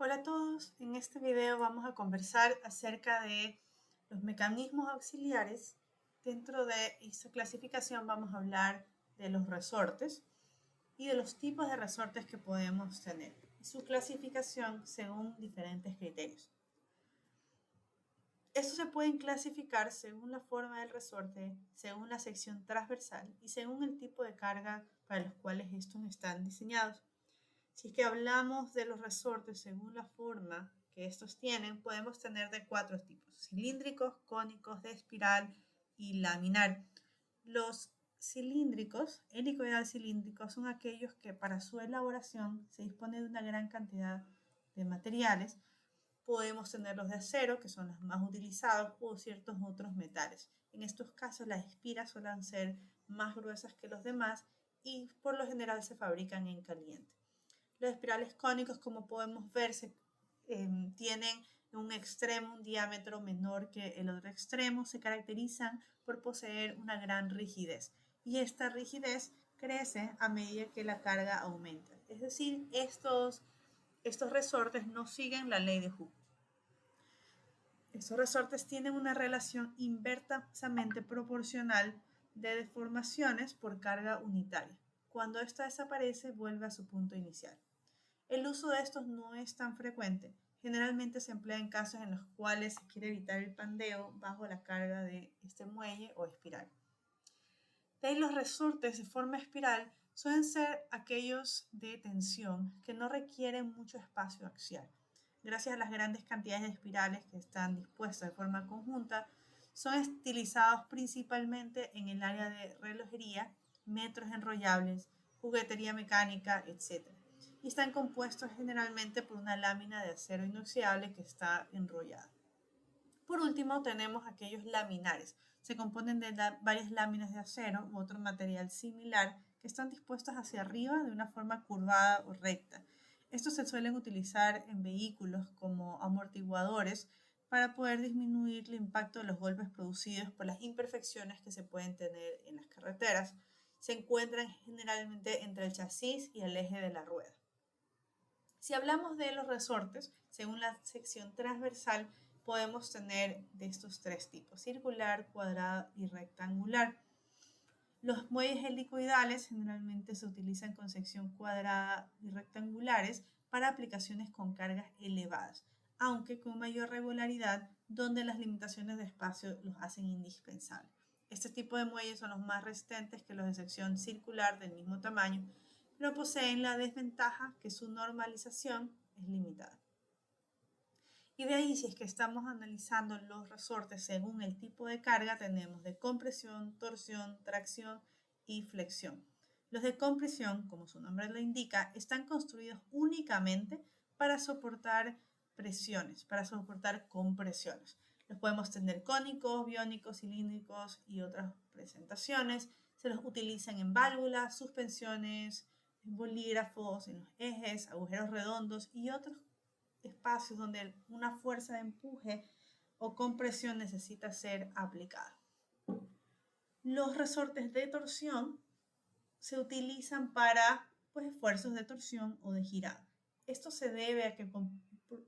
Hola a todos, en este video vamos a conversar acerca de los mecanismos auxiliares. Dentro de esta clasificación vamos a hablar de los resortes y de los tipos de resortes que podemos tener y su clasificación según diferentes criterios. Estos se pueden clasificar según la forma del resorte, según la sección transversal y según el tipo de carga para los cuales estos están diseñados. Si es que hablamos de los resortes según la forma que estos tienen, podemos tener de 4 tipos: cilíndricos, cónicos, de espiral y laminar. Los cilíndricos, helicoidal cilíndricos, son aquellos que para su elaboración se dispone de una gran cantidad de materiales. Podemos tener los de acero, que son los más utilizados, o ciertos otros metales. En estos casos las espiras suelen ser más gruesas que los demás y por lo general se fabrican en caliente. Los espirales cónicos, como podemos ver, tienen un extremo un diámetro menor que el otro extremo, se caracterizan por poseer una gran rigidez y esta rigidez crece a medida que la carga aumenta. Es decir, estos resortes no siguen la ley de Hooke. Estos resortes tienen una relación inversamente proporcional de deformaciones por carga unitaria. Cuando esta desaparece, vuelve a su punto inicial. El uso de estos no es tan frecuente. Generalmente se emplea en casos en los cuales se quiere evitar el pandeo bajo la carga de este muelle o espiral. De ahí los resortes de forma espiral suelen ser aquellos de tensión que no requieren mucho espacio axial. Gracias a las grandes cantidades de espirales que están dispuestas de forma conjunta, son utilizados principalmente en el área de relojería, metros enrollables, juguetería mecánica, etc. Y están compuestos generalmente por una lámina de acero inoxidable que está enrollada. Por último, tenemos aquellos laminares. Se componen de varias láminas de acero u otro material similar que están dispuestas hacia arriba de una forma curvada o recta. Estos se suelen utilizar en vehículos como amortiguadores para poder disminuir el impacto de los golpes producidos por las imperfecciones que se pueden tener en las carreteras. Se encuentran generalmente entre el chasis y el eje de la rueda. Si hablamos de los resortes, según la sección transversal, podemos tener de estos 3 tipos: circular, cuadrado y rectangular. Los muelles helicoidales generalmente se utilizan con sección cuadrada y rectangulares para aplicaciones con cargas elevadas, aunque con mayor regularidad, donde las limitaciones de espacio los hacen indispensables. Este tipo de muelles son los más resistentes que los de sección circular del mismo tamaño, pero poseen la desventaja que su normalización es limitada. Y de ahí, si es que estamos analizando los resortes según el tipo de carga, tenemos de compresión, torsión, tracción y flexión. Los de compresión, como su nombre lo indica, están construidos únicamente para soportar presiones, para soportar compresiones. Los podemos tener cónicos, biónicos, cilíndricos y otras presentaciones. Se los utilizan en válvulas, suspensiones, en bolígrafos, en los ejes, agujeros redondos y otros espacios donde una fuerza de empuje o compresión necesita ser aplicada. Los resortes de torsión se utilizan para esfuerzos de torsión o de girada. Esto se debe a que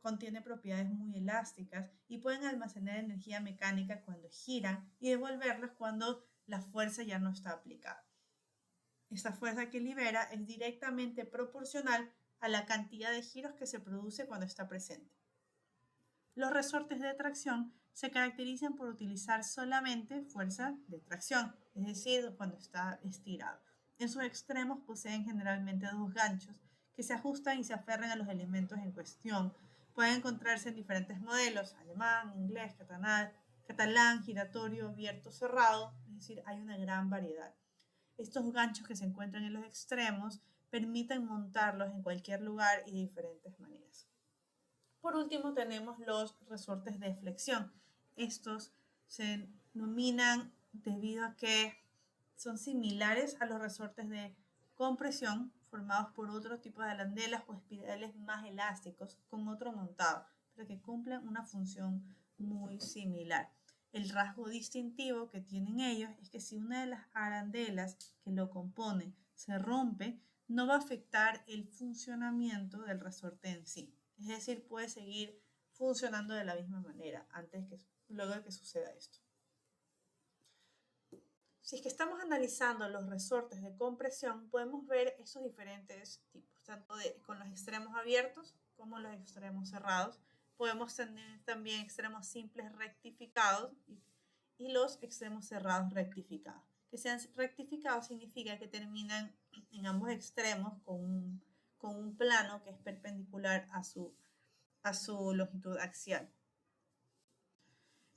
contiene propiedades muy elásticas y pueden almacenar energía mecánica cuando giran y devolverlas cuando la fuerza ya no está aplicada. Esta fuerza que libera es directamente proporcional a la cantidad de giros que se produce cuando está presente. Los resortes de tracción se caracterizan por utilizar solamente fuerza de tracción, es decir, cuando está estirado. En sus extremos poseen generalmente 2 ganchos que se ajustan y se aferran a los elementos en cuestión. Pueden encontrarse en diferentes modelos: alemán, inglés, catalán, giratorio, abierto, cerrado, es decir, hay una gran variedad. Estos ganchos que se encuentran en los extremos permiten montarlos en cualquier lugar y de diferentes maneras. Por último, tenemos los resortes de flexión. Estos se denominan debido a que son similares a los resortes de compresión, formados por otro tipo de arandelas o espirales más elásticos con otro montado, pero que cumplen una función muy similar. El rasgo distintivo que tienen ellos es que si una de las arandelas que lo componen se rompe, no va a afectar el funcionamiento del resorte en sí. Es decir, puede seguir funcionando de la misma manera luego de que suceda esto. Si es que estamos analizando los resortes de compresión, podemos ver estos diferentes tipos, tanto con los extremos abiertos como los extremos cerrados. Podemos tener también extremos simples rectificados y los extremos cerrados rectificados. Que sean rectificados significa que terminan en ambos extremos con un plano que es perpendicular a su longitud axial.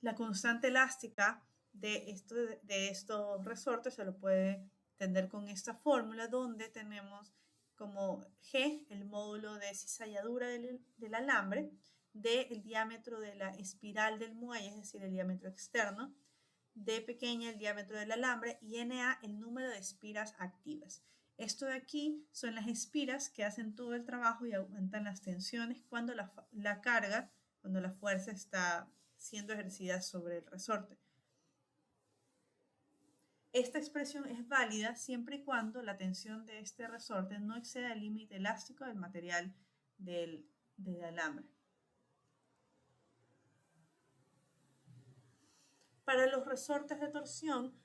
La constante elástica de estos resortes se lo puede entender con esta fórmula, donde tenemos como G el módulo de cizalladura del alambre, D el diámetro de la espiral del muelle, es decir, el diámetro externo, D pequeña el diámetro del alambre y NA el número de espiras activas. Esto de aquí son las espiras que hacen todo el trabajo y aumentan las tensiones cuando la carga, cuando la fuerza está siendo ejercida sobre el resorte. Esta expresión es válida siempre y cuando la tensión de este resorte no exceda el límite elástico del material del alambre. Para los resortes de torsión,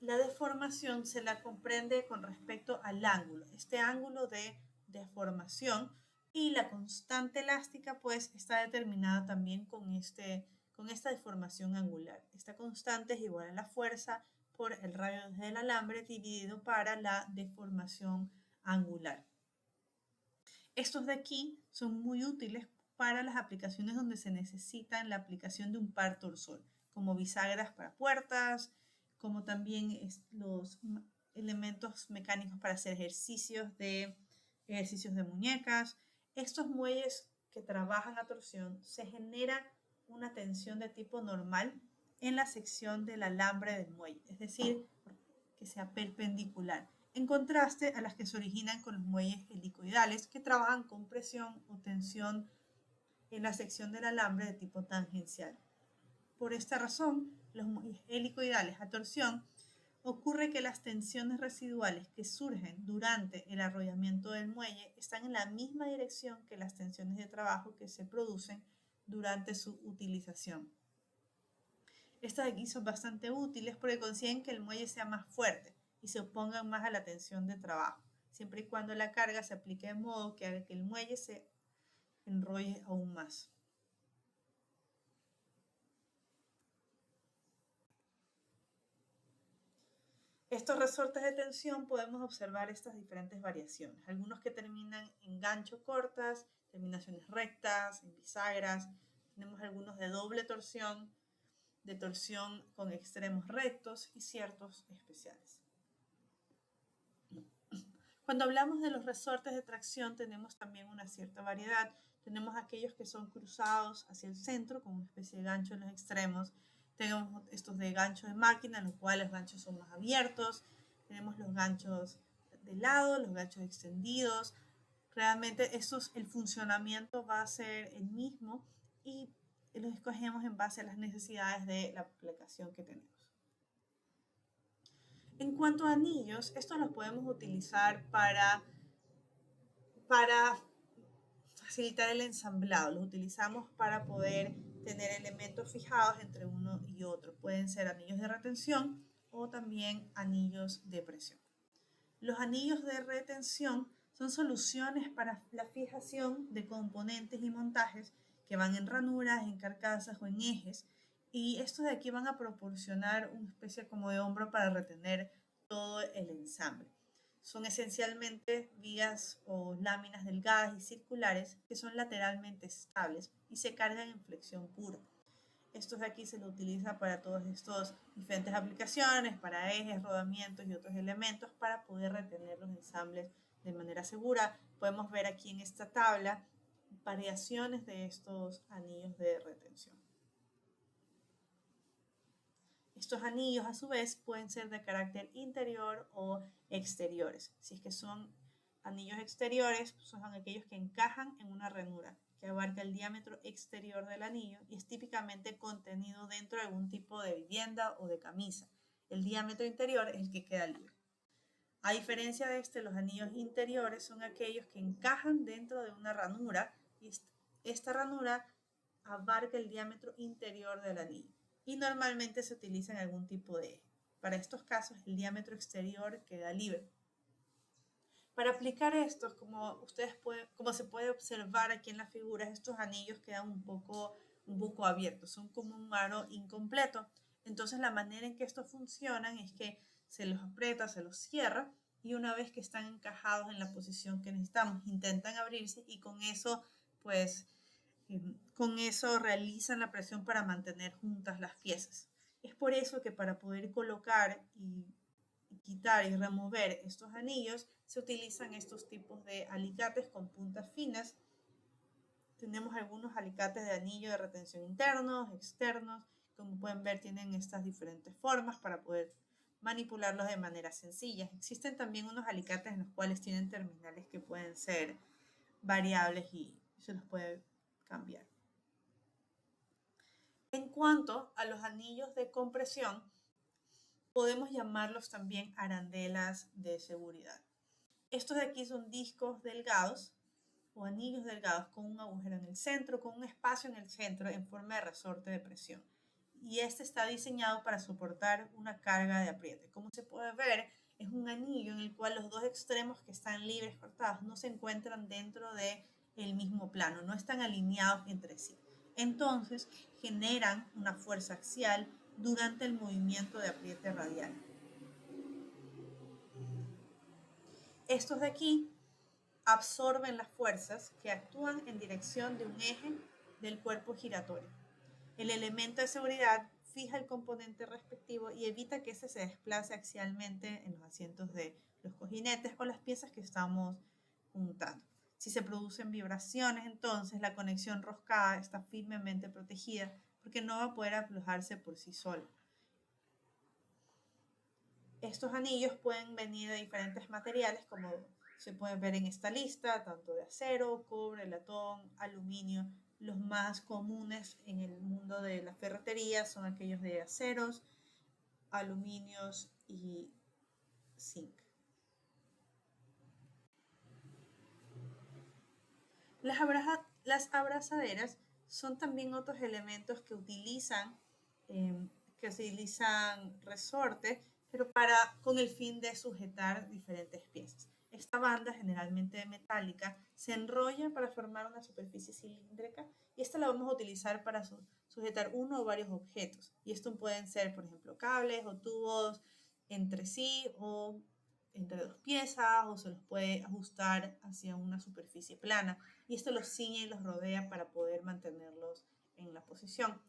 la deformación se la comprende con respecto al ángulo, este ángulo de deformación, y la constante elástica pues está determinada también con esta deformación angular. Esta constante es igual a la fuerza por el radio del alambre dividido para la deformación angular. Estos de aquí son muy útiles para las aplicaciones donde se necesita la aplicación de un par torsor, como bisagras para puertas, como también los elementos mecánicos para hacer ejercicios de muñecas. Estos muelles que trabajan a torsión se genera una tensión de tipo normal en la sección del alambre del muelle, es decir, que sea perpendicular, en contraste a las que se originan con los muelles helicoidales que trabajan con presión o tensión en la sección del alambre de tipo tangencial. Por esta razón, los muelles helicoidales a torsión ocurre que las tensiones residuales que surgen durante el arrollamiento del muelle están en la misma dirección que las tensiones de trabajo que se producen durante su utilización. Estas de aquí son bastante útiles porque consiguen que el muelle sea más fuerte y se opongan más a la tensión de trabajo, siempre y cuando la carga se aplique de modo que haga que el muelle se enrolle aún más. Estos resortes de tensión podemos observar estas diferentes variaciones, algunos que terminan en gancho cortas, terminaciones rectas, en bisagras, tenemos algunos de doble torsión, de torsión con extremos rectos y ciertos especiales. Cuando hablamos de los resortes de tracción tenemos también una cierta variedad. Tenemos aquellos que son cruzados hacia el centro con una especie de gancho en los extremos. Tenemos estos de gancho de máquina, en los cuales los ganchos son más abiertos. Tenemos los ganchos de lado, los ganchos extendidos. Realmente el funcionamiento va a ser el mismo y los escogemos en base a las necesidades de la aplicación que tenemos. En cuanto a anillos, estos los podemos utilizar para facilitar el ensamblado. Los utilizamos para poder tener elementos fijados entre uno y otro. Pueden ser anillos de retención o también anillos de presión. Los anillos de retención son soluciones para la fijación de componentes y montajes que van en ranuras, en carcasas o en ejes, y estos de aquí van a proporcionar una especie como de hombro para retener todo el ensamble. Son esencialmente vigas o láminas delgadas y circulares que son lateralmente estables y se cargan en flexión pura. Estos de aquí se lo utiliza para todas estas diferentes aplicaciones, para ejes, rodamientos y otros elementos para poder retener los ensambles de manera segura. Podemos ver aquí en esta tabla variaciones de estos anillos de retención. Estos anillos a su vez pueden ser de carácter interior o exteriores. Si es que son anillos exteriores, son aquellos que encajan en una ranura que abarca el diámetro exterior del anillo y es típicamente contenido dentro de algún tipo de vivienda o de camisa. El diámetro interior es el que queda libre. A diferencia de los anillos interiores son aquellos que encajan dentro de una ranura esta ranura abarca el diámetro interior del anillo y normalmente se utiliza en algún tipo de eje. Para estos casos, el diámetro exterior queda libre. Para aplicar esto, como se puede observar aquí en la figura, estos anillos quedan un poco abiertos, son como un aro incompleto. Entonces la manera en que estos funcionan es que se los aprieta, se los cierra y una vez que están encajados en la posición que necesitamos, intentan abrirse y con eso realizan la presión para mantener juntas las piezas. Es por eso que para poder colocar y quitar y remover estos anillos se utilizan estos tipos de alicates con puntas finas. Tenemos algunos alicates de anillo de retención internos, externos. Como pueden ver, tienen estas diferentes formas para poder manipularlos de manera sencilla. Existen también unos alicates en los cuales tienen terminales que pueden ser variables y se los puede cambiar. En cuanto a los anillos de compresión, podemos llamarlos también arandelas de seguridad. Estos de aquí son discos delgados o anillos delgados con un agujero en el centro, con un espacio en el centro en forma de resorte de presión. Y este está diseñado para soportar una carga de apriete. Como se puede ver, es un anillo en el cual los dos extremos que están libres cortados no se encuentran dentro del mismo plano, no están alineados entre sí. Entonces generan una fuerza axial durante el movimiento de apriete radial. Estos de aquí absorben las fuerzas que actúan en dirección de un eje del cuerpo giratorio. El elemento de seguridad fija el componente respectivo y evita que éste se desplace axialmente en los asientos de los cojinetes o las piezas que estamos juntando. Si se producen vibraciones, entonces la conexión roscada está firmemente protegida porque no va a poder aflojarse por sí sola. Estos anillos pueden venir de diferentes materiales, como se pueden ver en esta lista, tanto de acero, cobre, latón, aluminio. Los más comunes en el mundo de la ferretería son aquellos de aceros, aluminios y zinc. Las abrazaderas son también otros elementos que utilizan resorte, pero con el fin de sujetar diferentes piezas. Esta banda, generalmente metálica, se enrolla para formar una superficie cilíndrica y esta la vamos a utilizar para sujetar uno o varios objetos. Y estos pueden ser, por ejemplo, cables o tubos entre sí o entre dos piezas, o se los puede ajustar hacia una superficie plana y esto los ciñe y los rodea para poder mantenerlos en la posición.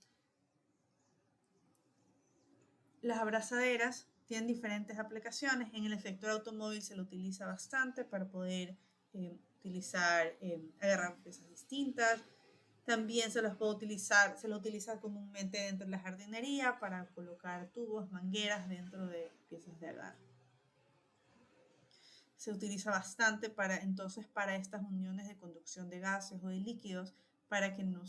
Las abrazaderas tienen diferentes aplicaciones. En el sector automóvil se lo utiliza bastante para poder agarrar piezas distintas. También se lo utiliza comúnmente dentro de la jardinería para colocar tubos, mangueras dentro de piezas de agarre. Se utiliza bastante para estas uniones de conducción de gases o de líquidos para que no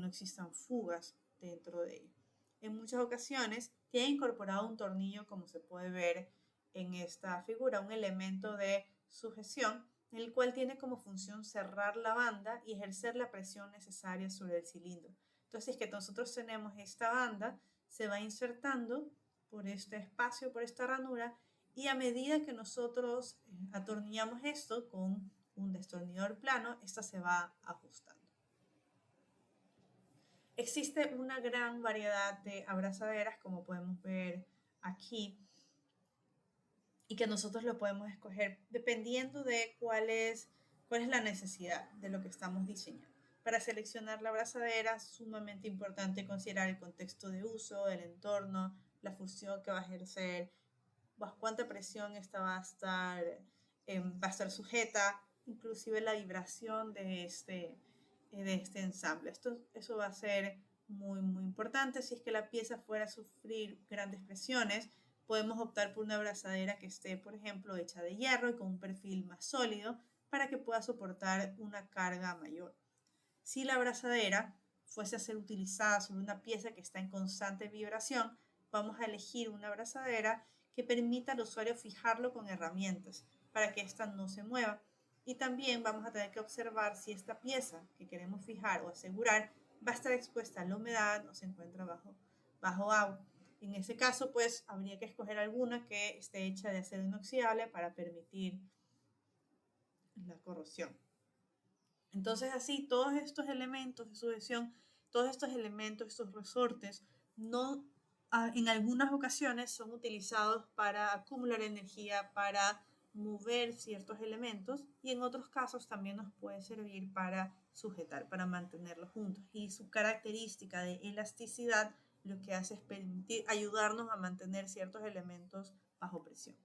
existan fugas dentro de ello. En muchas ocasiones tiene incorporado un tornillo, como se puede ver en esta figura, un elemento de sujeción, el cual tiene como función cerrar la banda y ejercer la presión necesaria sobre el cilindro. Entonces, que nosotros tenemos esta banda, se va insertando por este espacio, por esta ranura, y a medida que nosotros atornillamos esto con un destornillador plano, esta se va ajustando. Existe una gran variedad de abrazaderas, como podemos ver aquí, y que nosotros lo podemos escoger dependiendo de cuál es la necesidad de lo que estamos diseñando. Para seleccionar la abrazadera es sumamente importante considerar el contexto de uso, el entorno, la función que va a ejercer, bajo cuánta presión esta va a estar sujeta, inclusive la vibración de este ensamble. Eso va a ser muy, muy importante. Si es que la pieza fuera a sufrir grandes presiones, podemos optar por una abrazadera que esté, por ejemplo, hecha de hierro y con un perfil más sólido para que pueda soportar una carga mayor. Si la abrazadera fuese a ser utilizada sobre una pieza que está en constante vibración, vamos a elegir una abrazadera que permita al usuario fijarlo con herramientas para que ésta no se mueva Y también vamos a tener que observar si esta pieza que queremos fijar o asegurar va a estar expuesta a la humedad o se encuentra bajo agua. En ese caso, pues habría que escoger alguna que esté hecha de acero inoxidable para permitir la corrosión. Entonces, así, todos estos elementos de sujeción, todos estos elementos, estos resortes, no, en algunas ocasiones son utilizados para acumular energía, para mover ciertos elementos, y en otros casos también nos puede servir para sujetar, para mantenerlos juntos. Y su característica de elasticidad lo que hace es permitir, ayudarnos a mantener ciertos elementos bajo presión.